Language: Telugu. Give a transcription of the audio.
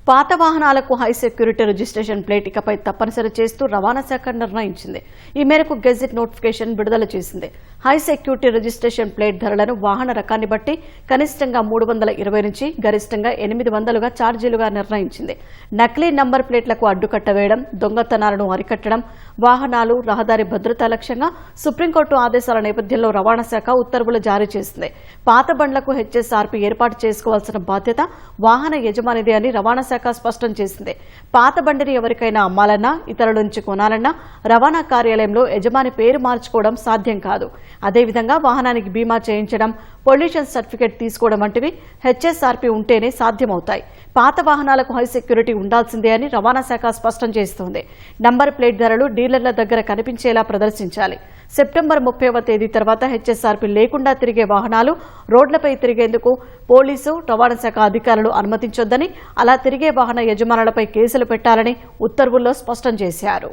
పాత వాహనాలకు హై సెక్యూరిటీ రిజిస్ట్రేషన్ ప్లేట్ ఇకపై తప్పనిసరి చేస్తూ రవాణా శాఖ నిర్ణయించింది. ఈ మేరకు గెజిట్ నోటిఫికేషన్ విడుదల చేసింది. హై సెక్యూరిటీ రిజిస్ట్రేషన్ ప్లేట్ ధరలను వాహన రకాన్ని బట్టి కనిష్టంగా 320 నుంచి గరిష్టంగా 800గా ఛార్జీలుగా నిర్ణయించింది. నకిలీ నంబర్ ప్లేట్లకు అడ్డుకట్ట వేయడం, దొంగతనాలను అరికట్టడం, వాహనాలు రహదారి భద్రతా లక్ష్యంగా సుప్రీంకోర్టు ఆదేశాల నేపథ్యంలో రవాణా శాఖ ఉత్తర్వులు జారీ చేసింది. పాత బండ్లకు హెచ్ఎస్ఆర్పీ ఏర్పాటు చేసుకోవాల్సిన బాధ్యత వాహన యజమానిదే అని రవాణా శాఖ స్పష్టం చేసింది. పాత బండిని ఎవరికైనా అమ్మాలన్నా, ఇతరుల నుంచి కొనాలన్నా రవాణా కార్యాలయంలో యజమాని పేరు మార్చుకోవడం సాధ్యం కాదు. అదేవిధంగా వాహనానికి బీమా చేయించడం, పొల్యూషన్ సర్టిఫికేట్ తీసుకోవడం వంటివి హెచ్ఎస్ఆర్పీ ఉంటేనే సాధ్యమవుతాయి. పాత వాహనాలకు హై సెక్యూరిటీ ఉండాల్సిందే అని రవాణా శాఖ స్పష్టం చేస్తోంది. నంబర్ ప్లేట్ ధరలు డీలర్ల దగ్గర కనిపించేలా ప్రదర్శించాలి. సెప్టెంబర్ 30వ తేదీ తర్వాత హెచ్ఎస్ఆర్పీ లేకుండా తిరిగే వాహనాలు రోడ్లపై తిరిగేందుకు పోలీసు, రవాణా శాఖ అధికారులు అనుమతించొద్దని, అలా తిరిగే వాహన యజమానులపై కేసులు పెట్టాలని ఉత్తర్వుల్లో స్పష్టం చేశారు.